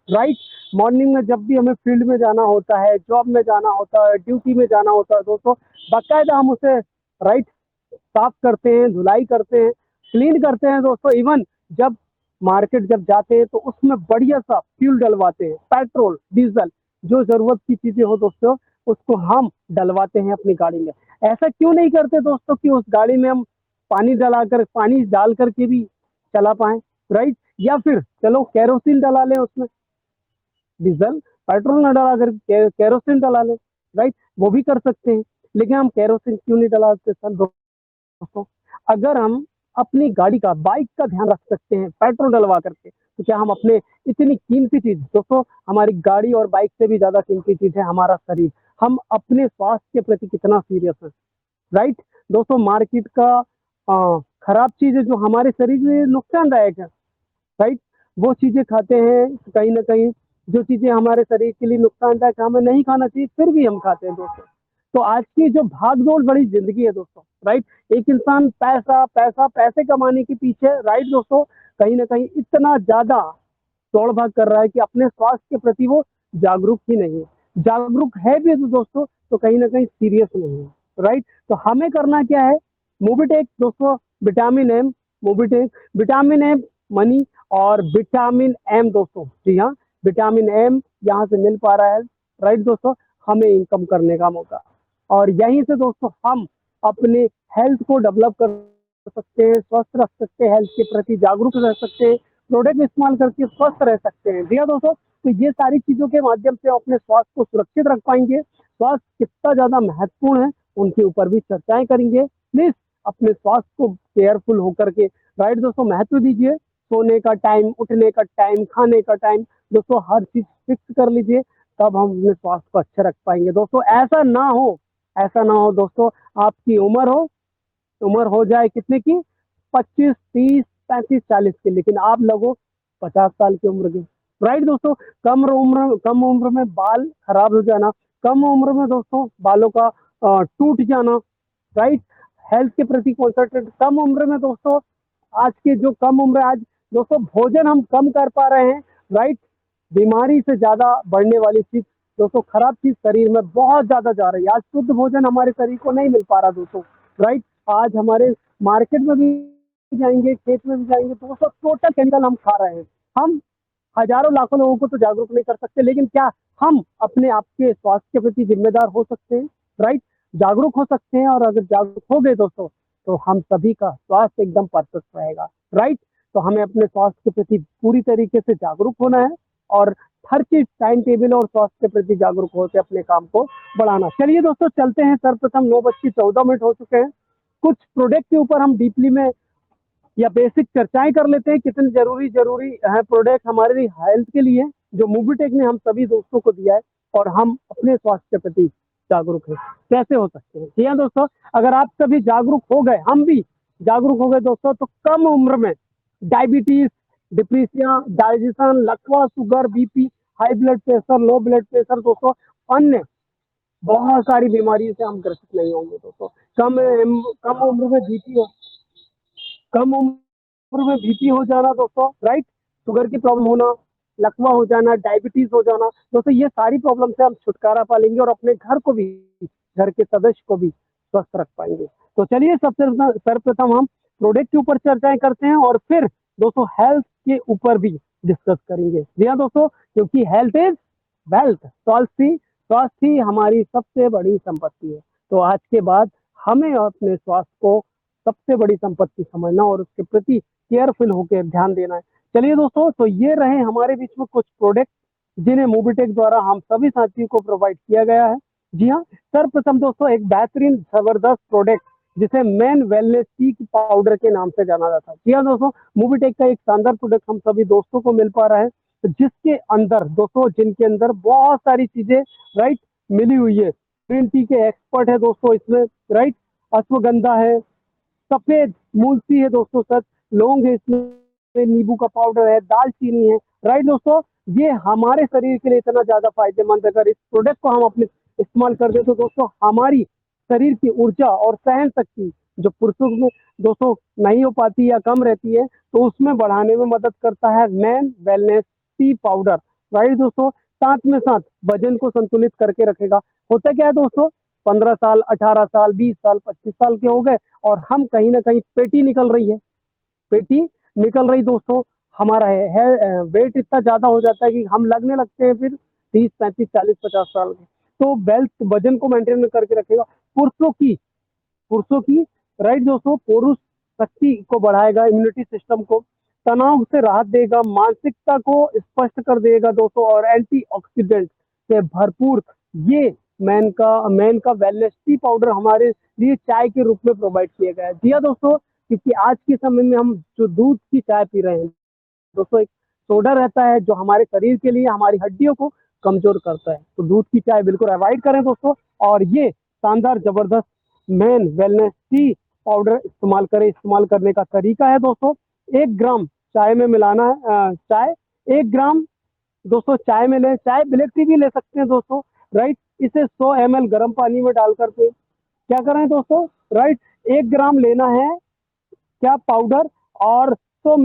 Right. Morning में जब भी हमें फील्ड में जाना होता है, जॉब में जाना होता है, ड्यूटी में जाना होता है दोस्तों, बाकायदा हम उसे राइट साफ करते हैं, धुलाई करते हैं, क्लीन करते हैं दोस्तों। इवन जब मार्केट जब जाते हैं तो उसमें बढ़िया सा फ्यूल डलवाते हैं, पेट्रोल डीजल जो जरूरत की चीजें हो दोस्तों, उसको हम डलवाते हैं अपनी गाड़ी में। ऐसा क्यों नहीं करते दोस्तों कि उस गाड़ी में हम पानी डाल करके भी चला पाए, राइट। या फिर चलो केरोसिन डला लें उसमें, डीजल पेट्रोल न डला कर केरोसिन डला लें, राइट, वो भी कर सकते हैं। लेकिन हम केरोसिन क्यों नहीं डलाते सर दोस्तों? अगर हम अपनी गाड़ी का, बाइक का ध्यान रख सकते हैं पेट्रोल डलवा करके, तो क्या हम अपने इतनी कीमती चीज दोस्तों, हमारी गाड़ी और बाइक से भी ज्यादा कीमती चीज है हमारा शरीर, हम अपने स्वास्थ्य के प्रति कितना सीरियस है, राइट। दोस्तों मार्केट का खराब चीज है जो हमारे शरीर में नुकसानदायक है, राइट। वो चीजें खाते हैं कहीं ना कहीं, जो चीजें हमारे शरीर के लिए नुकसानदायक हमें नहीं खाना चाहिए, फिर भी हम खाते हैं दोस्तों। तो आज की जो भाग दौड़ बड़ी जिंदगी है दोस्तों, राइट, एक इंसान पैसा पैसा पैसे कमाने के पीछे, राइट दोस्तों, कहीं ना कहीं इतना ज्यादा दौड़ भाग कर रहा है कि अपने स्वास्थ्य के प्रति वो जागरूक ही नहीं है। जागरूक है भी तो दोस्तों, तो कहीं ना कहीं सीरियस नहीं है, राइट। तो हमें करना क्या है? मोबिटेक दोस्तों, vitamin M, Mobitech vitamin M money, और विटामिन एम दोस्तों, जी हाँ, विटामिन एम यहाँ से मिल पा रहा है, राइट दोस्तों, हमें इनकम करने का मौका। और यहीं से दोस्तों हम अपने हेल्थ को डेवलप कर सकते हैं, स्वस्थ रख सकते हैं, हेल्थ के प्रति जागरूक रह सकते हैं, प्रोडक्ट इस्तेमाल करके स्वस्थ रह सकते हैं। जी हाँ दोस्तों, तो ये सारी चीजों के माध्यम से अपने स्वास्थ्य को सुरक्षित रख पाएंगे। स्वास्थ्य कितना ज्यादा महत्वपूर्ण है उनके ऊपर भी चर्चाएं करेंगे। प्लीज अपने स्वास्थ्य को केयरफुल होकर के, राइट दोस्तों, महत्व दीजिए। सोने का टाइम, उठने का टाइम, खाने का टाइम दोस्तों, हर चीज फिक्स कर लीजिए, तब हम अपने स्वास्थ्य को अच्छा रख पाएंगे दोस्तों। ऐसा ना हो दोस्तों, आपकी उम्र हो जाए कितने की, 25 30 35 40 की, लेकिन आप लगो 50 साल की उम्र के, राइट दोस्तों। कम उम्र में बाल खराब हो जाना, कम उम्र में दोस्तों बालों का टूट जाना, राइट। हेल्थ के प्रति कॉन्सेंट्रेट कम उम्र में दोस्तों, आज के जो कम उम्र, आज दोस्तों भोजन हम कम कर पा रहे हैं, राइट। बीमारी से ज्यादा बढ़ने वाली चीज दोस्तों, खराब चीज शरीर में बहुत ज्यादा जा रही है। आज शुद्ध भोजन हमारे शरीर को नहीं मिल पा रहा दोस्तों, राइट। आज हमारे मार्केट में भी जाएंगे, खेत में भी जाएंगे तो दोस्तों टोटल केमिकल हम खा रहे हैं। हम हजारों लाखों लोगों को तो जागरूक नहीं कर सकते, लेकिन क्या हम अपने आप के स्वास्थ्य के प्रति जिम्मेदार हो सकते हैं, राइट, जागरूक हो सकते हैं। और अगर जागरूक हो गए दोस्तों, तो हम सभी का स्वास्थ्य एकदम परफेक्ट रहेगा, राइट। तो हमें अपने स्वास्थ्य के प्रति पूरी तरीके से जागरूक होना है, और हर चीज टाइम टेबल और स्वास्थ्य के प्रति जागरूक होकर अपने काम को बढ़ाना। चलिए दोस्तों चलते हैं, सर्वप्रथम 9:14 हो चुके हैं। कुछ प्रोडक्ट के ऊपर हम डीपली में या बेसिक चर्चाएं कर लेते हैं, कितने जरूरी जरूरी है प्रोडक्ट हमारे हेल्थ के लिए, जो मूवीटेक ने हम सभी दोस्तों को दिया है, और हम अपने स्वास्थ्य के प्रति जागरूक हैं, कैसे हो सकते हैं। जी हाँ दोस्तों, अगर आप सभी जागरूक हो गए, हम भी जागरूक हो गए दोस्तों, तो कम उम्र में डायबिटीज, डिप्रेसिया, डाइजेशन, लकवा, sugar, BP, high blood pressure, low blood pressure दोस्तों, अन्य बहुत सारी बीमारियों से हम ग्रसित नहीं होंगे दोस्तों। कम उम्र में बीपी, कम उम्र में बीपी हो जाना दोस्तों, राइट, शुगर की प्रॉब्लम होना, लकवा हो जाना, डायबिटीज हो जाना दोस्तों, ये सारी प्रॉब्लम से हम छुटकारा पा लेंगे, और अपने घर को भी, घर के सदस्य को भी स्वस्थ रख पाएंगे। तो चलिए सबसे सर्वप्रथम हम प्रोडक्ट के ऊपर चर्चाएं करते हैं, और फिर दोस्तों हेल्थ के ऊपर भी डिस्कस करेंगे। जी हाँ दोस्तों, क्योंकि हेल्थ इज वेल्थ, स्वास्थ्य ही हमारी सबसे बड़ी संपत्ति है। तो आज के बाद हमें अपने स्वास्थ्य को सबसे बड़ी संपत्ति समझना, और उसके प्रति केयरफुल होकर ध्यान देना है। चलिए दोस्तों, तो ये रहे हमारे बीच में कुछ प्रोडक्ट जिन्हें मोबिटेक द्वारा हम सभी साथियों को प्रोवाइड किया गया है। जी हाँ, सर्वप्रथम दोस्तों एक बेहतरीन जबरदस्त प्रोडक्ट जिसे मैन वेलनेस टी पाउडर के नाम से जाना जाता है। जी हाँ दोस्तों, मोबिटेक का एक शानदार प्रोडक्ट हम सभी दोस्तों को मिल पा रहा है, जिसके अंदर दोस्तों, जिनके अंदर बहुत सारी चीजें, राइट, मिली हुई है। ग्रीन टी के एक्सपर्ट है दोस्तों इसमें, राइट, अश्वगंधा है, सफेद मूलसी है दोस्तों, सच लौंग है इसमें, नींबू का पाउडर है, दालचीनी है, राइट दोस्तों। ये हमारे शरीर के लिए इतना ज्यादा फायदेमंद है। अगर इस प्रोडक्ट को हम अपने इस्तेमाल कर दे तो दोस्तों हमारी शरीर की ऊर्जा और सहन शक्ति, जो पुरुषों में दोस्तों नहीं हो पाती या कम रहती है, तो उसमें बढ़ाने में मदद करता है man wellness T powder, right दोस्तों। साथ में साथ वजन को संतुलित करके रखेगा। होता क्या है दोस्तों, 15 साल, 18 साल, 20 साल, 25 साल के हो गए और हम कहीं ना कहीं पेटी निकल रही है, पेटी निकल रही दोस्तों। हमारा है वेट इतना ज्यादा हो जाता है कि हम लगने लगते हैं फिर 30, 35, 40, 50 साल के। तो वेल्थ वजन को मेंटेन करके रखेगा। पुरुषों की पुरुषों की राइट दोस्तों, पुरुष शक्ति को बढ़ाएगा, इम्यूनिटी सिस्टम को, तनाव से राहत देगा, मानसिकता को स्पष्ट कर देगा दोस्तों, और एंटीऑक्सीडेंट से भरपूर ये मैन का वेलनेस टी पाउडर हमारे लिए चाय के रूप में प्रोवाइड किया गया है। जी हाँ दोस्तों, क्योंकि आज के समय में हम जो दूध की चाय पी रहे हैं दोस्तों, एक सोडा रहता है जो हमारे शरीर के लिए हमारी हड्डियों को कमजोर करता है। तो दूध की चाय बिल्कुल अवॉइड करें दोस्तों, और ये शानदार जबरदस्त मैन वेलनेस टी पाउडर इस्तेमाल करें। इस्तेमाल करने का तरीका है दोस्तों, 1 ग्राम चाय में मिलाना है। चाय 1 ग्राम दोस्तों चाय में ले, चाय ब्लैक टी भी ले सकते हैं दोस्तों, राइट। इसे 100 ml गर्म पानी में डाल करके क्या कर रहे हैं दोस्तों, राइट, 1 ग्राम लेना है क्या पाउडर, और 100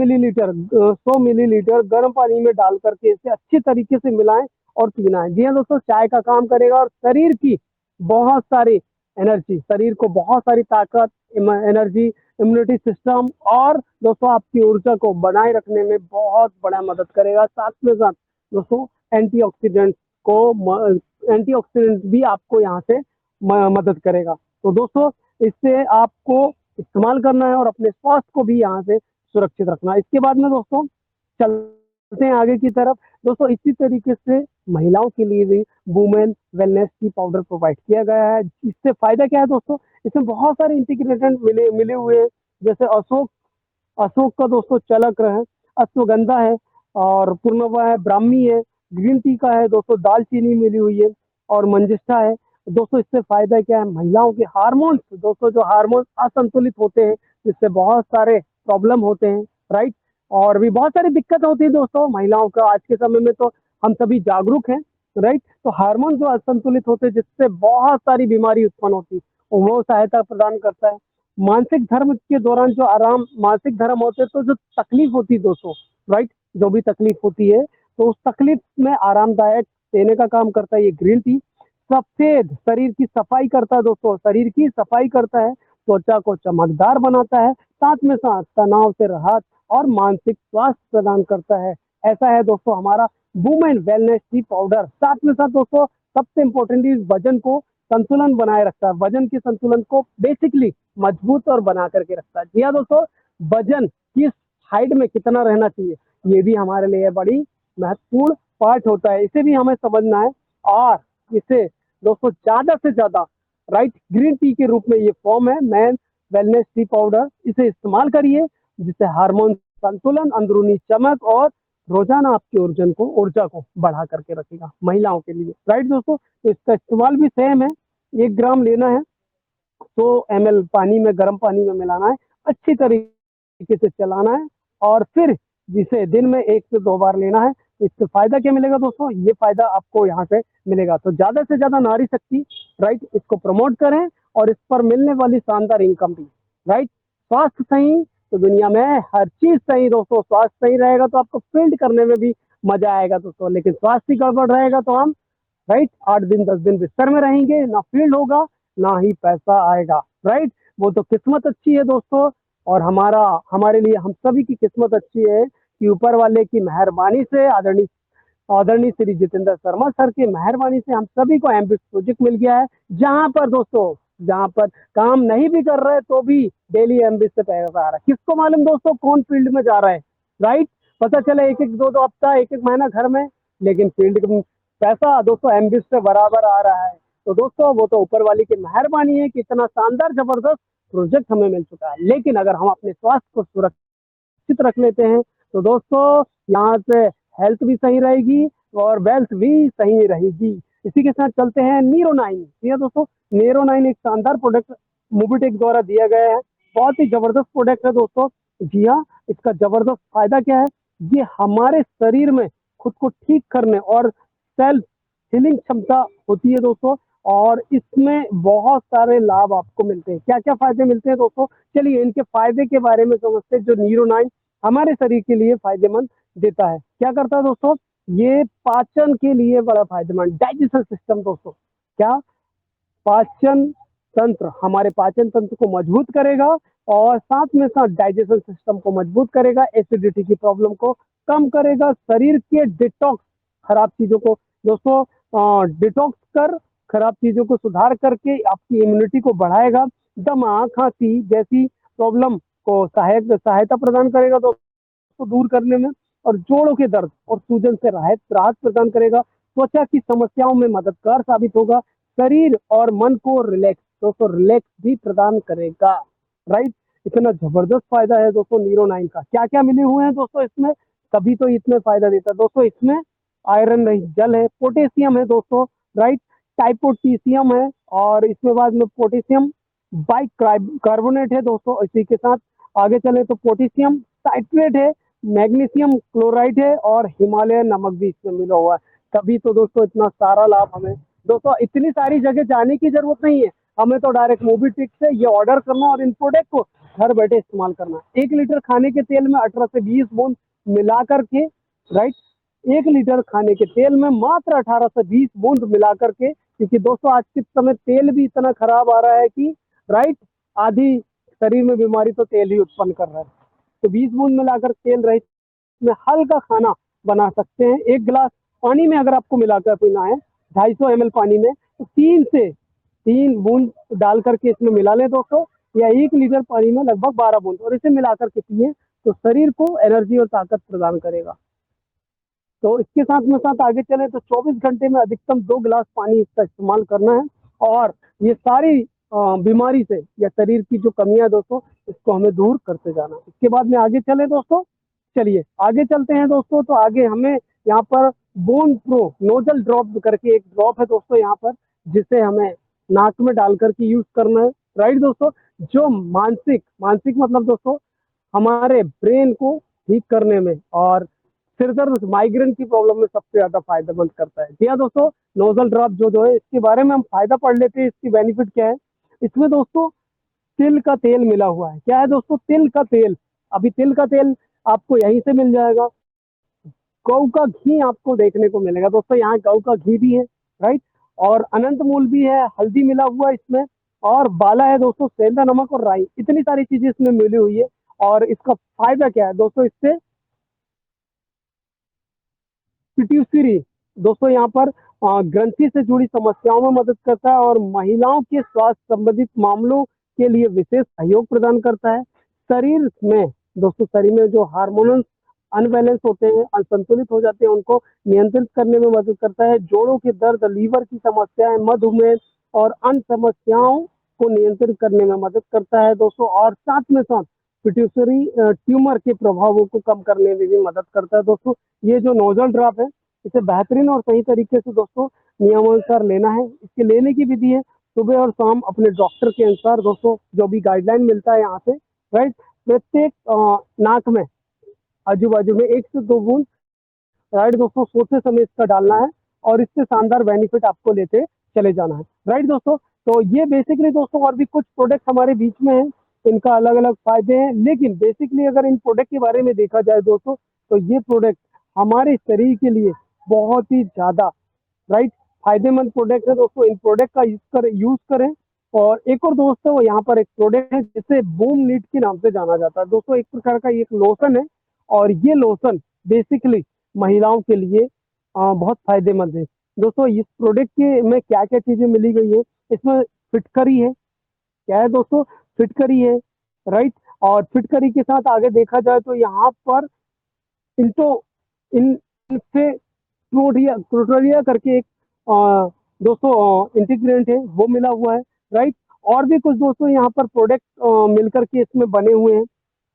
मिलीलीटर गर्म पानी में डाल करके इसे अच्छी तरीके से मिलाएं और पीना है। जी हाँ दोस्तों, चाय का काम करेगा और शरीर की बहुत सारी एनर्जी, शरीर को बहुत सारी ताकत, एनर्जी, इम्यूनिटी सिस्टम और दोस्तों आपकी ऊर्जा को बनाए रखने में बहुत बड़ा मदद करेगा। साथ में साथ दोस्तों एंटीऑक्सीडेंट एंटीऑक्सीडेंट भी आपको यहाँ से मदद करेगा। तो दोस्तों इससे आपको इस्तेमाल करना है और अपने स्वास्थ्य को भी यहाँ से सुरक्षित रखना है। इसके बाद में दोस्तों चलते हैं आगे की तरफ। दोस्तों इसी तरीके से महिलाओं के लिए भी women wellness T powder provide किया गया है। इससे फायदा क्या है दोस्तों, इसमें बहुत सारे इंटीग्रेटेंट मिले मिले हुए हैं, जैसे अशोक अशोक का दोस्तों चलक है, अश्वगंधा है, और पूर्णवा है, ब्राह्मी है, ग्रीन टी का है दोस्तों, दालचीनी मिली हुई है, और मंजिष्ठा है। दोस्तों इससे फायदा क्या है, महिलाओं के हार्मोन्स दोस्तों, जो हार्मोन असंतुलित होते हैं जिससे बहुत सारे प्रॉब्लम होते हैं, राइट, और भी बहुत सारी दिक्कत होती है दोस्तों महिलाओं का। आज के समय में तो हम सभी जागरूक हैं, राइट। तो हार्मोन जो असंतुलित होते हैं जिससे बहुत सारी बीमारी उत्पन्न होती है, वो सहायता प्रदान करता है। मानसिक धर्म के दौरान जो आराम, मानसिक धर्म होते हैं तो जो तकलीफ होती है दोस्तों, राइट, जो भी तकलीफ होती है तो उस तकलीफ में आरामदायक देने का काम करता है ये ग्रीन टी। सफेद शरीर की सफाई करता है दोस्तों, शरीर की सफाई करता है, त्वचा को चमकदार बनाता है, साथ में साथ तनाव से राहत और मानसिक स्वास्थ्य प्रदान करता है। ऐसा है दोस्तों हमारा वुमेन वेलनेस टी पाउडर। साथ में साथ दोस्तों सबसे इम्पोर्टेंटली वजन को संतुलन बनाए रखता है, वजन के संतुलन को बेसिकली मजबूत और बना करके रखता है। जी हाँ दोस्तों, वजन किस हाइट में कितना रहना चाहिए ये भी हमारे लिए बड़ी महत्वपूर्ण पार्ट होता है, इसे भी हमें समझना है। और इसे दोस्तों ज्यादा से ज्यादा, राइट, ग्रीन टी के रूप में ये फॉर्म है मैन वेलनेस टी पाउडर, इसे इस्तेमाल करिए जिससे हार्मोन संतुलन, अंदरूनी चमक और रोजाना आपकी ऊर्जा को बढ़ा करके रखेगा महिलाओं के लिए, राइट दोस्तों। तो इसका इस्तेमाल भी सेम है, 1 ग्राम लेना है, 100 ml पानी में, गर्म पानी में मिलाना है, अच्छी तरीके से चलाना है, और फिर जिसे दिन में 1 से 2 बार लेना है। तो इससे फायदा क्या मिलेगा दोस्तों, ये फायदा आपको यहाँ से मिलेगा। तो ज्यादा से ज्यादा नारी शक्ति, राइट, इसको प्रमोट करें और इस पर मिलने वाली शानदार इनकम भी, राइट। स्वास्थ्य सही तो दुनिया में हर चीज सही दोस्तों। स्वास्थ्य सही रहेगा तो आपको फील्ड करने में भी मजा आएगा दोस्तों, लेकिन स्वास्थ्य ही गड़बड़ रहेगा तो हम, राइट, 8 दिन 10 दिन बिस्तर में रहेंगे, ना फील्ड होगा ना ही पैसा आएगा, राइट। वो तो किस्मत अच्छी है दोस्तों, और हमारे लिए हम सभी की किस्मत अच्छी है कि ऊपर वाले की मेहरबानी से, आदरणीय आदरणीय श्री जितेंद्र शर्मा सर की मेहरबानी से हम सभी को एमबिस प्रोजेक्ट मिल गया है, जहां पर दोस्तों, जहां पर काम नहीं भी कर रहे तो भी डेली एमबिस से पैसा आ रहा है। किसको मालूम दोस्तों कौन फील्ड में जा रहा है, राइट। पता चले एक एक दो दो हफ्ता, एक एक महीना घर में, लेकिन फील्ड पैसा दोस्तों एमबिस से बराबर आ रहा है। तो दोस्तों वो तो ऊपर वाली की मेहरबानी है कि इतना शानदार जबरदस्त प्रोजेक्ट हमें मिल चुका है। लेकिन अगर हम अपने स्वास्थ्य को सुरक्षित रख लेते हैं तो दोस्तों यहाँ से हेल्थ भी सही रहेगी और वेल्थ भी सही रहेगी। इसी के साथ चलते हैं नीरो 9। ठीक है दोस्तों, नीरो 9 एक शानदार प्रोडक्ट मोबिटेक द्वारा दिया गया है, बहुत ही जबरदस्त प्रोडक्ट है दोस्तों। जी हाँ, इसका जबरदस्त फायदा क्या है, ये हमारे शरीर में खुद को ठीक करने और सेल्फ हीलिंग क्षमता होती है दोस्तों, और इसमें बहुत सारे लाभ आपको मिलते हैं। क्या क्या फायदे मिलते हैं दोस्तों, चलिए इनके फायदे के बारे में समझते हैं। जो नीरो 9 हमारे शरीर के लिए फायदेमंद देता है, क्या करता है दोस्तों, ये पाचन के लिए बड़ा फायदेमंद, डाइजेशन सिस्टम दोस्तों, क्या पाचन तंत्र, हमारे पाचन तंत्र को मजबूत करेगा और साथ में साथ डाइजेशन सिस्टम को मजबूत करेगा, एसिडिटी की प्रॉब्लम को कम करेगा, शरीर के डिटॉक्स, खराब चीजों को दोस्तों डिटॉक्स कर खराब चीजों को सुधार करके आपकी इम्यूनिटी को बढ़ाएगा, दमा खांसी जैसी प्रॉब्लम को सहायता प्रदान करेगा दोस्तों दूर करने में, और जोड़ों के दर्द और सूजन से राहत राहत प्रदान करेगा, त्वचा की समस्याओं में मददगार साबित होगा, शरीर और मन को रिलैक्स दोस्तों रिलैक्स भी प्रदान करेगा। राइट, इतना जबरदस्त फायदा है दोस्तों नीरो 9 का। क्या क्या मिले हुए हैं दोस्तों इसमें, तभी तो इतने फायदा देता है दोस्तों। इसमें आयरन रहित जल है, पोटेशियम है दोस्तों, राइट, टाइपोटीसियम है, और इसमें बाद में पोटेशियम बाइक कार्बोनेट है दोस्तों। इसी के साथ आगे चले तो पोटेशियम साइट्रेट है, मैग्नीशियम क्लोराइड है, और हिमालयन नमक भी इसमें मिला हुआ है। तभी तो दोस्तों इतना सारा लाभ हमें दोस्तों, इतनी सारी जगह जाने की जरूरत नहीं है, हमें तो डायरेक्ट मोबीक्विक से ये ऑर्डर करना और इन प्रोडक्ट को घर बैठे इस्तेमाल करना है। 1 लीटर खाने के तेल में 18 से 20 बूंद मिला करके, राइट, 1 लीटर खाने के तेल में मात्र 18 से 20 बूंद मिला करके, क्योंकि दोस्तों आज के समय तेल भी इतना खराब आ रहा है कि, राइट, आधी शरीर में बीमारी तो तेल ही उत्पन्न कर रहा है। तो 20 बूंद मिलाकर तेल रहित में हल्का खाना बना सकते हैं। 1 गिलास पानी में अगर आपको मिलाकर पीना है, 250 ml पानी में, तो 3 बूंद डाल करके इसमें मिला लें दोस्तों, या 1 लीटर पानी में लगभग 12 बूंद, और इसे मिलाकर के पिए तो शरीर को एनर्जी और ताकत प्रदान करेगा। तो इसके साथ में साथ आगे चले तो 24 घंटे में अधिकतम 2 गिलास पानी इसका इस्तेमाल करना है, और ये सारी बीमारी से या शरीर की जो कमियां दोस्तों, इसको हमें दूर करते जाना। इसके बाद में आगे चले दोस्तों, चलिए आगे चलते हैं दोस्तों। तो आगे हमें यहाँ पर बोन प्रो नोजल ड्रॉप करके एक ड्रॉप है दोस्तों यहाँ पर, जिसे हमें नाक में डाल करके यूज करना है। राइट दोस्तों, जो मानसिक मानसिक मतलब दोस्तों हमारे ब्रेन को ठीक करने में और सिर दर्द माइग्रेन की प्रॉब्लम में सबसे ज्यादा फायदेमंद करता है। जी हाँ दोस्तों, नोजल ड्रॉप जो है, इसके बारे में हम फायदा पढ़ लेते हैं। इसकी बेनिफिट क्या है, इसमें दोस्तों तिल का तेल मिला हुआ है। क्या है दोस्तों, तिल का तेल। अभी तिल का तेल आपको यहीं से मिल जाएगा। गऊ का घी आपको देखने को मिलेगा दोस्तों, यहाँ गऊ का घी भी है, राइट, और अनंत मूल भी है, हल्दी मिला हुआ है इसमें, और बाला है दोस्तों, सेंधा नमक और राई, इतनी सारी चीजें इसमें मिली हुई है। और इसका फायदा क्या है दोस्तों, इससे पिट्यूटरी दोस्तों यहाँ पर ग्रंथि से जुड़ी समस्याओं में मदद करता है, और महिलाओं के स्वास्थ्य संबंधित मामलों के लिए विशेष सहयोग प्रदान करता है। शरीर में दोस्तों, शरीर में जो हार्मोन्स अनबैलेंस होते हैं, असंतुलित हो जाते हैं, उनको नियंत्रित करने में मदद करता है। जोड़ों के दर्द, लीवर की समस्याएं, मधुमेह और अन्य समस्याओं को नियंत्रित करने में मदद करता है दोस्तों, और साथ में साथ पिट्यूटरी ट्यूमर के प्रभावों को कम करने में भी मदद करता है दोस्तों। ये जो नोजल ड्रॉप है, इसे बेहतरीन और सही तरीके से दोस्तों नियमानुसार लेना है। इसके लेने की विधि है सुबह और शाम अपने डॉक्टर के अनुसार दोस्तों, जो भी गाइडलाइन मिलता है यहाँ से, राइट, प्रत्येक नाक में आजू बाजू में 1 से 2 बूंद, राइट दोस्तों, सोते समय इसका डालना है, और इससे शानदार बेनिफिट आपको लेते चले जाना है। राइट दोस्तों, तो ये बेसिकली दोस्तों, और भी कुछ प्रोडक्ट हमारे बीच में है, इनका अलग अलग फायदे हैं, लेकिन बेसिकली अगर इन प्रोडक्ट के बारे में देखा जाए दोस्तों, तो ये प्रोडक्ट हमारे शरीर के लिए बहुत ही ज्यादा, राइट, फायदेमंद प्रोडक्ट है दोस्तों। इन प्रोडक्ट का यूज करें। और एक और दोस्तों, वो यहाँ पर एक प्रोडक्ट है जिसे बूम नीट के नाम से जाना जाता है दोस्तों, एक प्रकार का एक लोशन है, और ये लोशन बेसिकली महिलाओं के लिए बहुत फायदेमंद है दोस्तों। इस प्रोडक्ट के में क्या क्या चीजें मिली गई है, इसमें फिटकरी है, क्या है दोस्तों, फिटकरी है, राइट, और फिटकरी के साथ आगे देखा जाए तो यहाँ पर इंटो इन इनसे क्रोटोरिया करके एक दोस्तों इंटीग्रेंट है, वो मिला हुआ है, राइट। और भी कुछ दोस्तों यहाँ पर प्रोडक्ट मिल करके इसमें बने हुए हैं,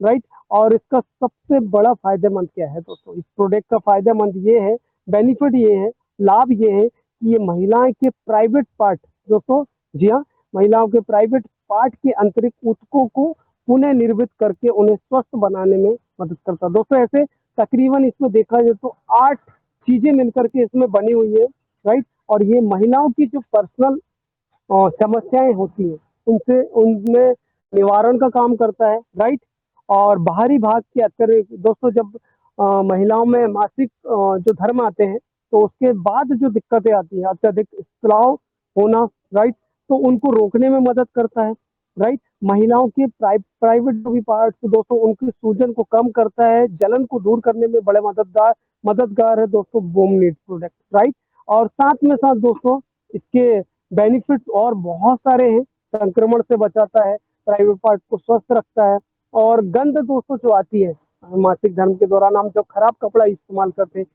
राइट। और इसका सबसे बड़ा फायदेमंद क्या है दोस्तों, इस प्रोडक्ट का फायदेमंद ये है, बेनिफिट ये है, लाभ ये है कि ये महिलाएं के प्राइवेट पार्ट दोस्तों, जी हाँ, महिलाओं के प्राइवेट पार्ट के आंतरिक ऊतकों को पुनः निर्मित करके उन्हें स्वस्थ बनाने में मदद करता है दोस्तों। ऐसे तकरीबन इसमें देखा जाए तो 8 चीजें मिलकर के इसमें बनी हुई है, राइट। और ये महिलाओं की जो पर्सनल समस्याएं होती हैं, उनसे उनमें निवारण का काम करता है, राइट। और बाहरी भाग के अतिरिक्त दोस्तों, जब महिलाओं में मासिक जो धर्म आते हैं, तो उसके बाद जो दिक्कतें आती हैं, अत्यधिक स्त्राव होना, राइट, तो उनको रोकने में मदद करता है, राइट। महिलाओं के प्राइवेट जो भी पार्ट्स दोस्तों, उनकी सूजन को कम करता है, जलन को दूर करने में बड़े मददगार है दोस्तों बूम नीड प्रोडक्ट, राइट। और साथ में साथ दोस्तों इसके बेनिफिट्स और बहुत सारे हैं। संक्रमण से बचाता है, प्राइवेट पार्ट को स्वस्थ रखता है। और गंध दोस्तों जो आती है मासिक धर्म के दौरान, हम जब खराब कपड़ा इस्तेमाल करते हैं,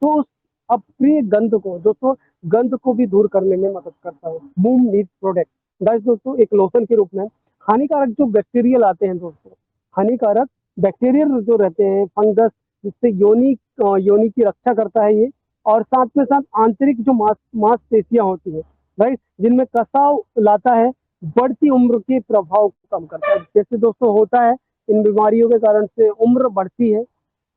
तो उस अप्रिय गंध को दोस्तों, गंध को भी दूर करने में मदद करता है बूम नीड प्रोडक्ट। गाइस दोस्तों, एक लोशन के रूप में हानिकारक जो बैक्टीरियल आते हैं दोस्तों, हानिकारक बैक्टीरियल जो रहते हैं, फंगस, जिससे योनि की रक्षा करता है ये। और साथ में साथ आंतरिक जो मांसपेशियां होती है, राइट, जिनमें कसाव लाता है, बढ़ती उम्र के प्रभाव को कम करता है। जैसे दोस्तों होता है, इन बीमारियों के कारण से उम्र बढ़ती है,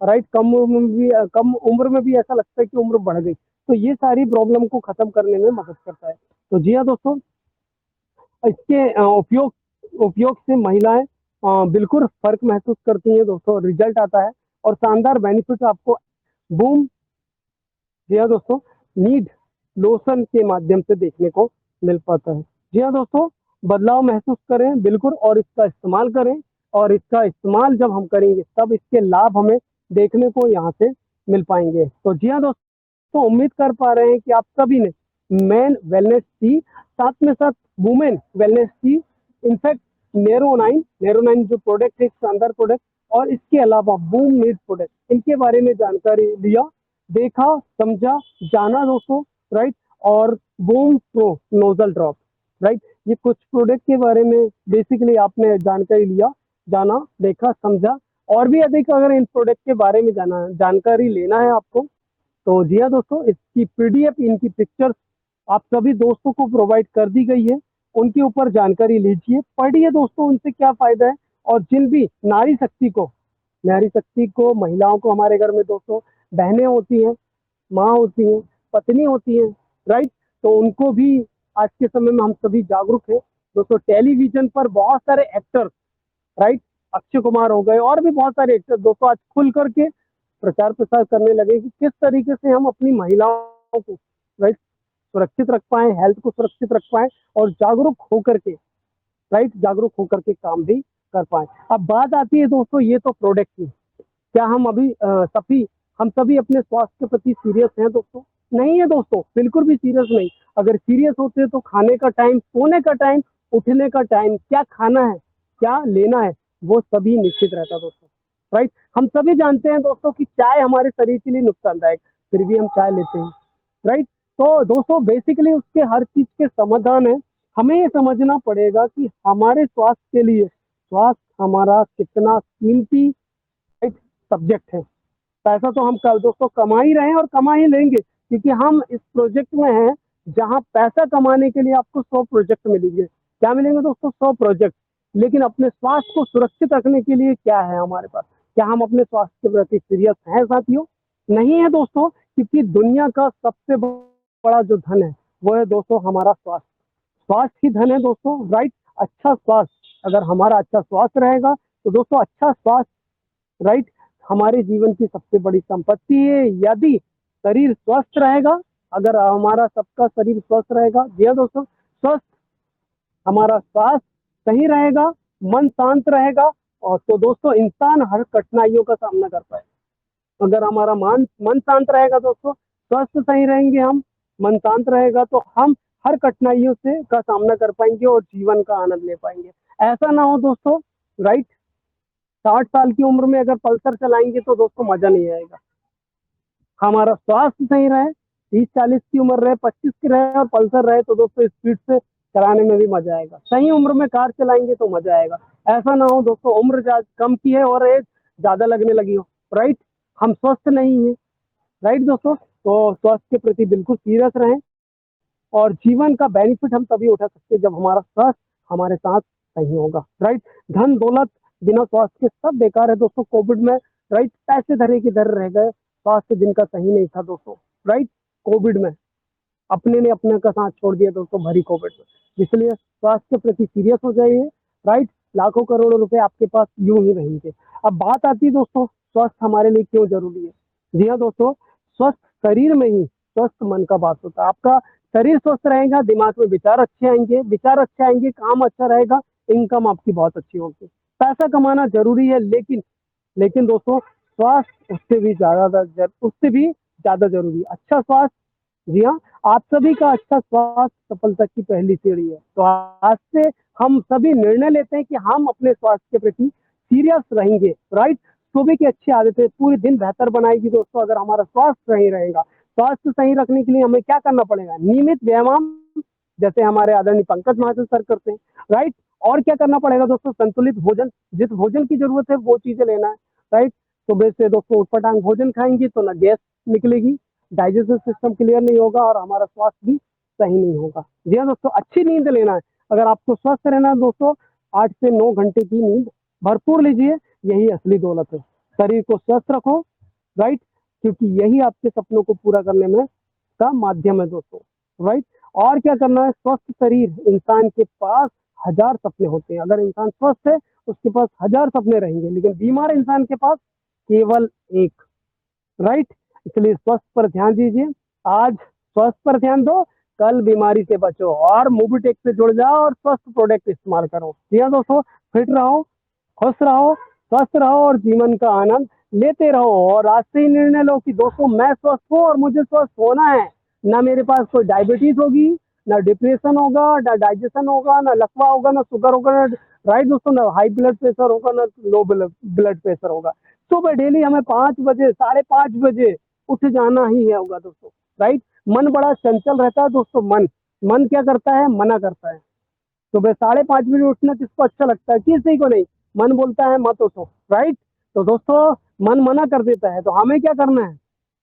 राइट, कम उम्र में भी ऐसा लगता है कि उम्र बढ़ गई, तो ये सारी प्रॉब्लम को खत्म करने में मदद करता है। तो जी हाँ दोस्तों, इसके उपयोग से महिलाएं बिल्कुल फर्क महसूस करती हैं दोस्तों, रिजल्ट आता है और शानदार बेनिफिट आपको बूम, जी हाँ दोस्तों, नीड लोशन के माध्यम से देखने को मिल पाता है। जी हाँ दोस्तों, बदलाव महसूस करें बिल्कुल और इसका इस्तेमाल करें। और इसका इस्तेमाल जब हम करेंगे तब इसके लाभ हमें देखने को यहाँ से मिल पाएंगे। तो जी हाँ दोस्तों, उम्मीद कर पा रहे हैं कि आप सभी ने मैन वेलनेस टी, साथ में साथ वुमेन वेलनेस टी, इनफैक्ट नेरोनाइन जो प्रोडक्ट है, एक शानदार प्रोडक्ट, और इसके अलावा बूम नीड प्रोडक्ट, इनके बारे में जानकारी लिया, देखा, समझा, जाना दोस्तों, राइट। और boom pro nozzle drop, right, ये कुछ प्रोडक्ट के बारे में बेसिकली आपने जानकारी लिया, जाना, देखा, समझा। और भी अधिक अगर इन प्रोडक्ट के बारे में जानकारी लेना है आपको, तो जी हाँ दोस्तों, इसकी पीडीएफ, इनकी पिक्चर्स आप सभी दोस्तों को प्रोवाइड कर दी गई है। उनके ऊपर जानकारी लीजिए, पढ़िए दोस्तों, उनसे क्या फायदा है। और जिन भी नारी शक्ति को, महिलाओं को, हमारे घर में दोस्तों बहनें होती हैं, माँ होती हैं, पत्नी होती हैं, राइट, तो उनको भी आज के समय में हम सभी जागरूक हैं दोस्तों। टेलीविजन पर बहुत सारे एक्टर्स, राइट, अक्षय कुमार हो गए और भी बहुत सारे एक्टर दोस्तों आज खुल करके प्रचार प्रसार करने लगे कि किस तरीके से हम अपनी महिलाओं को, राइट, सुरक्षित रख पाए, हेल्थ को सुरक्षित रख पाए, और जागरूक होकर के, राइट, जागरूक होकर के काम भी कर पाए। अब बात आती है दोस्तों, ये तो प्रोडक्ट की, क्या हम सभी अपने स्वास्थ्य के प्रति सीरियस हैं दोस्तों? नहीं है दोस्तों, बिल्कुल भी सीरियस नहीं। अगर सीरियस होते तो खाने का टाइम, सोने का टाइम, उठने का टाइम, क्या खाना है, क्या लेना है, वो सभी निश्चित रहता दोस्तों, राइट। हम सभी जानते हैं दोस्तों कि चाय हमारे शरीर के लिए नुकसानदायक, फिर भी हम चाय लेते हैं, राइट। तो दोस्तों बेसिकली उसके हर चीज के समाधान है। हमें ये समझना पड़ेगा कि हमारे स्वास्थ्य के लिए, स्वास्थ्य हमारा कितना कीमती एक सब्जेक्ट है। पैसा तो हम कल दोस्तों कमा ही रहे हैं और कमा ही लेंगे, क्योंकि हम इस प्रोजेक्ट में हैं जहां पैसा कमाने के लिए आपको 100 प्रोजेक्ट मिलेंगे। क्या मिलेंगे दोस्तों? 100 प्रोजेक्ट। लेकिन अपने स्वास्थ्य को सुरक्षित रखने के लिए क्या है हमारे पास? क्या हम अपने स्वास्थ्य के प्रति सीरियस हैं साथियों? नहीं है दोस्तों, क्योंकि दुनिया का सबसे बड़ा जो धन है वो है दोस्तों हमारा स्वास्थ्य। स्वास्थ्य ही धन है दोस्तों, राइट। अच्छा स्वास्थ्य, अगर हमारा अच्छा स्वास्थ्य रहेगा तो दोस्तों अच्छा स्वास्थ्य, राइट, हमारे जीवन की सबसे बड़ी संपत्ति है। यदि शरीर स्वस्थ रहेगा, अगर हमारा सबका शरीर स्वस्थ रहेगा, जी हाँ दोस्तों, स्वस्थ, हमारा स्वास्थ्य सही रहेगा, मन शांत रहेगा, और तो दोस्तों इंसान हर कठिनाइयों का सामना कर पाए। अगर हमारा मन शांत रहेगा दोस्तों, स्वास्थ्य सही रहेंगे हम, मन शांत रहेगा, तो हम हर कठिनाइयों से का सामना कर पाएंगे और जीवन का आनंद ले पाएंगे। ऐसा ना हो दोस्तों, राइट, 60 साल की उम्र में अगर पल्सर चलाएंगे तो दोस्तों मजा नहीं आएगा। हमारा स्वास्थ्य सही रहे, 30-40 की उम्र रहे, 25 की रहे और पल्सर रहे, तो दोस्तों स्पीड से चलाने में भी मजा आएगा। सही उम्र में कार चलाएंगे तो मजा आएगा। ऐसा ना हो दोस्तों उम्र कम की है और एज ज्यादा लगने लगी हो, राइट, हम स्वस्थ नहीं है, राइट दोस्तों। तो स्वास्थ्य के प्रति बिल्कुल सीरियस रहें, और जीवन का बेनिफिट हम तभी उठा सकते हैं जब हमारा स्वास्थ्य हमारे साथ सही होगा, राइट। धन दौलत बिना स्वास्थ्य के सब बेकार है दोस्तों। कोविड में, राइट, पैसे धरे के धरे रह गए, स्वास्थ्य जिनका सही नहीं था दोस्तों, राइट। कोविड में अपने ने अपने का साथ छोड़ दिया दोस्तों भरी कोविड में। इसलिए स्वास्थ्य के प्रति सीरियस हो जाइए, राइट। लाखों करोड़ों रुपए आपके पास यूं ही रहेंगे। अब बात आती है दोस्तों स्वस्थ हमारे लिए क्यों जरूरी है? जी हाँ दोस्तों, स्वस्थ शरीर में ही स्वस्थ मन का वास होता है। आपका शरीर स्वस्थ रहेगा, दिमाग में विचार अच्छे आएंगे, विचार अच्छे आएंगे, काम अच्छा रहेगा, इनकम आपकी बहुत अच्छी होगी। पैसा कमाना जरूरी है, लेकिन दोस्तों स्वास्थ्य उससे भी ज्यादा जरूरी है। अच्छा स्वास्थ्य, जी हाँ, आप सभी का अच्छा स्वास्थ्य सफलता की पहली सीढ़ी है। तो आज से हम सभी निर्णय लेते हैं कि हम अपने स्वास्थ्य के प्रति सीरियस रहेंगे, राइट। सुबह की अच्छी आदतें पूरे दिन बेहतर बनाएगी दोस्तों। अगर हमारा स्वास्थ्य सही रहेगा, स्वास्थ्य सही रखने के लिए हमें क्या करना पड़ेगा? नियमित व्यायाम, जैसे हमारे आदरणीय पंकज महाजन सर करते हैं, राइट। और क्या करना पड़ेगा दोस्तों? संतुलित भोजन, जिस भोजन की जरूरत है वो चीजें लेना है, राइट। सुबह से दोस्तों उटपटांग भोजन खाएंगे तो ना गैस निकलेगी, डाइजेस्टिव सिस्टम क्लियर नहीं होगा और हमारा स्वास्थ्य भी सही नहीं होगा। जी हाँ दोस्तों, अच्छी नींद लेना है। अगर आपको स्वस्थ रहना है दोस्तों, 8 से 9 घंटे की नींद भरपूर लीजिए, यही असली दौलत है। शरीर को स्वस्थ रखो, राइट, क्योंकि यही आपके सपनों को पूरा करने में का माध्यम है दोस्तों, राइट। और क्या करना है? स्वस्थ शरीर, इंसान के पास हजार सपने होते हैं। अगर इंसान स्वस्थ है, उसके पास हजार सपने रहेंगे, लेकिन बीमार इंसान के पास केवल एक, राइट। इसलिए स्वास्थ्य पर ध्यान दीजिए। आज स्वास्थ्य पर ध्यान दो, कल बीमारी से बचो, और मोबिटेक से जुड़ जाओ और स्वस्थ प्रोडक्ट इस्तेमाल करो। जी हाँ दोस्तों, फिट रहो, खुश रहो, स्वस्थ रहो और जीवन का आनंद लेते रहो। और आज से ही निर्णय लो कि दोस्तों मैं स्वस्थ हूँ और मुझे स्वस्थ होना है। ना मेरे पास कोई डायबिटीज होगी, ना डिप्रेशन होगा, ना डाइजेशन होगा, ना लकवा होगा, ना शुगर होगा, ना, राइट दोस्तों, ना हाई ब्लड प्रेशर होगा, ना लो ब्लड प्रेशर होगा। सुबह डेली हमें 5 बजे, 5:30 बजे उठ जाना ही होगा दोस्तों, राइट। मन बड़ा चंचल रहता है दोस्तों। मन क्या करता है? मना करता है। सुबह 5:30 बजे उठना किसको अच्छा लगता है? किसी को नहीं। मन बोलता है मत उठो, राइट। तो दोस्तों मन मना कर देता है, तो हमें क्या करना है?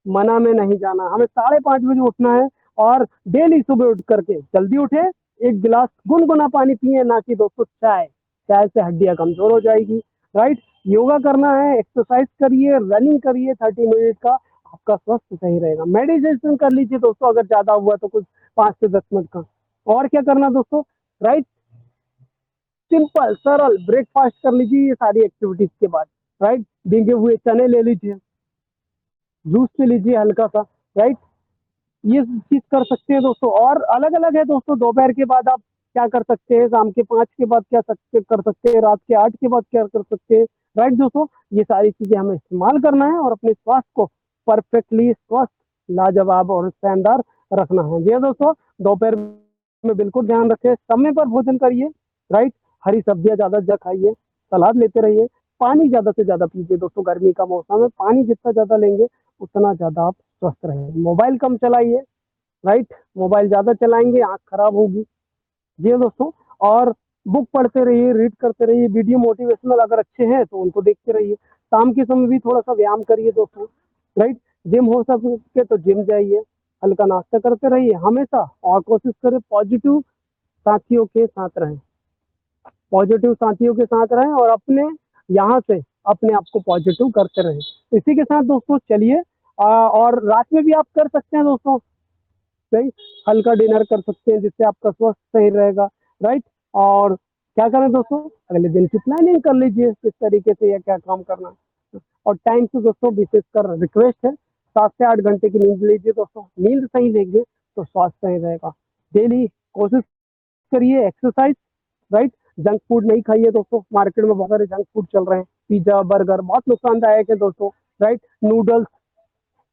मना में नहीं जाना, हमें 5:30 बजे उठना है। और डेली सुबह उठ करके जल्दी उठे, एक गिलास गुनगुना पानी पिए, ना कि दोस्तों चाय। चाय से हड्डियां कमजोर हो जाएगी, राइट। योगा करना है, एक्सरसाइज करिए, रनिंग करिए 30 मिनट का, आपका स्वास्थ्य सही रहेगा। मेडिटेशन कर लीजिए दोस्तों, अगर ज्यादा हुआ तो कुछ 5 से 10 मिनट का। और क्या करना दोस्तों? राइट, सिंपल सरल ब्रेकफास्ट कर लीजिए ये सारी एक्टिविटीज के बाद, राइट। भीगे हुए चने ले लीजिए, जूस पी लीजिए हल्का सा, राइट। ये चीज कर सकते हैं दोस्तों। और अलग अलग है दोस्तों, दोपहर के बाद आप क्या कर सकते हैं, शाम के 5 के बाद क्या कर सकते हैं, रात के 8 के बाद क्या कर सकते हैं, राइट दोस्तों। ये सारी चीजें हमें इस्तेमाल करना है और अपने स्वास्थ्य को परफेक्टली स्वस्थ, लाजवाब और शानदार रखना है। जी हाँ दोस्तों, दोपहर में बिल्कुल ध्यान रखें, समय पर भोजन करिए, राइट। हरी सब्जियां ज्यादा खाइए, सलाद लेते रहिए, पानी ज्यादा से ज्यादा पीजिए दोस्तों। गर्मी का मौसम है, पानी जितना ज्यादा लेंगे उतना ज्यादा आप स्वस्थ रहेंगे। मोबाइल कम चलाइए, राइट। मोबाइल ज्यादा चलाएंगे आंख खराब होगी। जी हाँ दोस्तों, और बुक पढ़ते रहिए, रीड करते रहिए, वीडियो मोटिवेशनल अगर अच्छे हैं तो उनको देखते रहिए। शाम के समय भी थोड़ा सा व्यायाम करिए दोस्तों, राइट। जिम हो सके तो जिम जाइए, हल्का नाश्ता करते रहिए हमेशा, और कोशिश करें पॉजिटिव साथियों के साथ रहें, पॉजिटिव साथियों के साथ रहें, और अपने यहाँ से अपने आप को पॉजिटिव करते रहें। इसी के साथ दोस्तों चलिए, और रात में भी आप कर सकते हैं दोस्तों, सही, हल्का डिनर कर सकते हैं जिससे आपका स्वास्थ्य सही रहेगा, राइट। और क्या करें दोस्तों? अगले दिन की प्लानिंग कर लीजिए, किस तरीके से या क्या काम करना है। और टाइम से दोस्तों विशेष कर रिक्वेस्ट है, 7 से 8 घंटे की नींद लीजिए दोस्तों। नींद सही लेंगे तो स्वास्थ्य सही रहेगा। डेली कोशिश करिए एक्सरसाइज, राइट। जंक फूड नहीं खाइए दोस्तों, मार्केट में बहुत सारे जंक फूड चल रहे हैं, पिज्जा बर्गर बहुत नुकसानदायक है दोस्तों, राइट। नूडल्स,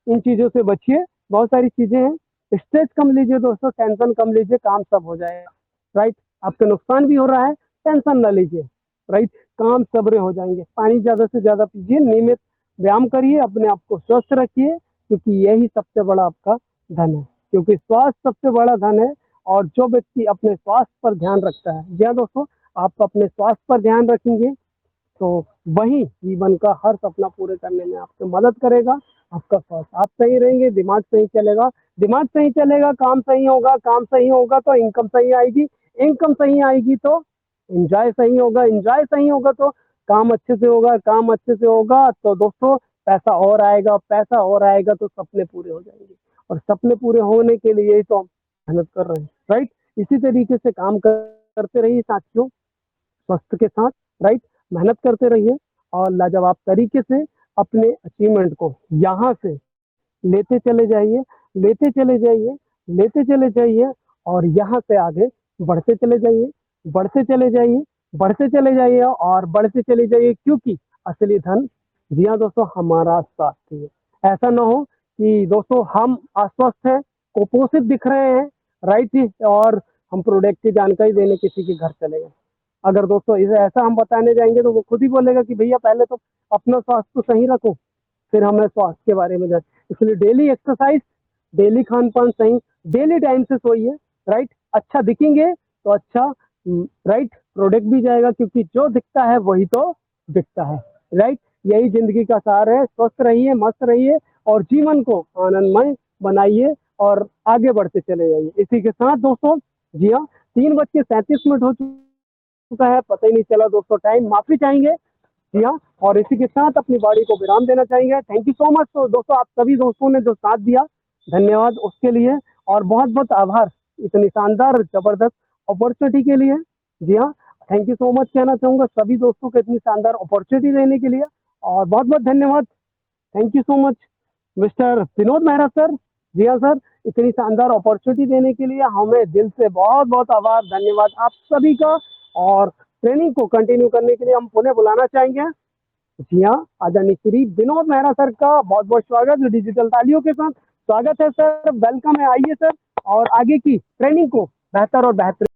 इन चीजों से बचिए। बहुत सारी चीजें हैं, स्ट्रेस कम लीजिए दोस्तों, टेंशन कम लीजिए, काम सब हो जाएगा, राइट। आपका नुकसान भी हो रहा है, टेंशन ना लीजिए, राइट। काम सबरे हो जाएंगे। पानी ज्यादा से ज्यादा पीजिए, नियमित व्यायाम करिए, अपने आप को स्वस्थ रखिए, क्योंकि यही सबसे बड़ा आपका धन है, क्योंकि स्वास्थ्य सबसे बड़ा धन है। और जो व्यक्ति अपने स्वास्थ्य पर ध्यान रखता है, जी हाँ दोस्तों, आप अपने स्वास्थ्य पर ध्यान रखेंगे तो वही जीवन का हर सपना पूरे करने में आपको मदद करेगा। आपका स्वास्थ्य, आप सही रहेंगे, दिमाग सही चलेगा, दिमाग सही चलेगा, काम सही होगा, काम सही होगा तो इनकम सही आएगी, इनकम सही आएगी तो एंजॉय सही होगा, एंजॉय सही होगा तो काम अच्छे से होगा, काम अच्छे से होगा तो दोस्तों पैसा और आएगा, पैसा और आएगा तो सपने पूरे हो जाएंगे। और सपने पूरे होने के लिए ही तो हम मेहनत कर रहे हैं, राइट। इसी तरीके से काम करते रहिए साथियों, स्वास्थ्य के साथ, राइट। मेहनत करते रहिए और लाजवाब तरीके से अपने अचीवमेंट को यहाँ से लेते चले जाइए, लेते चले जाइए, लेते चले जाइए, और यहाँ से आगे बढ़ते चले जाइए, बढ़ते चले जाइए, बढ़ते चले जाइए और बढ़ते चले जाइए, क्योंकि असली धन, जी हाँ दोस्तों, हमारा स्वास्थ्य है। ऐसा ना हो कि दोस्तों हम अस्वस्थ हैं, कुपोषित दिख रहे हैं, राइट, और हम प्रोडक्ट की जानकारी देने किसी के घर चले गए। अगर दोस्तों इसे ऐसा हम बताने जाएंगे तो वो खुद ही बोलेगा कि भैया पहले तो अपना स्वास्थ्य तो सही रखो, फिर हमें स्वास्थ्य के बारे में जान। इसलिए डेली एक्सरसाइज, डेली खान पान सही, डेली टाइम से सोइए, राइट। अच्छा दिखेंगे तो अच्छा, राइट, प्रोडक्ट भी जाएगा, क्योंकि जो दिखता है वही तो बिकता है, राइट। यही जिंदगी का सार है। स्वस्थ रहिए, मस्त रहिए और जीवन को आनंदमय बनाइए और आगे बढ़ते चले जाइए। इसी के साथ दोस्तों, जी हाँ, 3:37 हो चुका है, पता ही नहीं चला दोस्तों टाइम, माफी चाहेंगे, जी हाँ। और इसी के साथ अपनी बॉडी को विराम देना चाहेंगे। Thank you so much. तो दोस्तों आप सभी दोस्तों ने जो साथ दिया, धन्यवाद उसके लिए, और बहुत बहुत आभार इतनी शानदार जबरदस्त अपॉर्चुनिटी के लिए, जी हाँ। थैंक यू सो मच कहना चाहूंगा सभी दोस्तों को इतनी शानदार अपॉर्चुनिटी देने के लिए, और बहुत बहुत धन्यवाद। Thank you so much mister Vinod Mehra sir, जी हाँ सर, इतनी शानदार अपॉर्चुनिटी देने के लिए हमें दिल से बहुत बहुत आभार, धन्यवाद आप सभी का। और ट्रेनिंग को कंटिन्यू करने के लिए हम पुनः बुलाना चाहेंगे, जी हाँ, आदरणीय श्री विनोद मेहरा सर का बहुत बहुत स्वागत डिजिटल तालियों के साथ। स्वागत है सर, वेलकम है, आइए सर, और आगे की ट्रेनिंग को बेहतर और बेहतर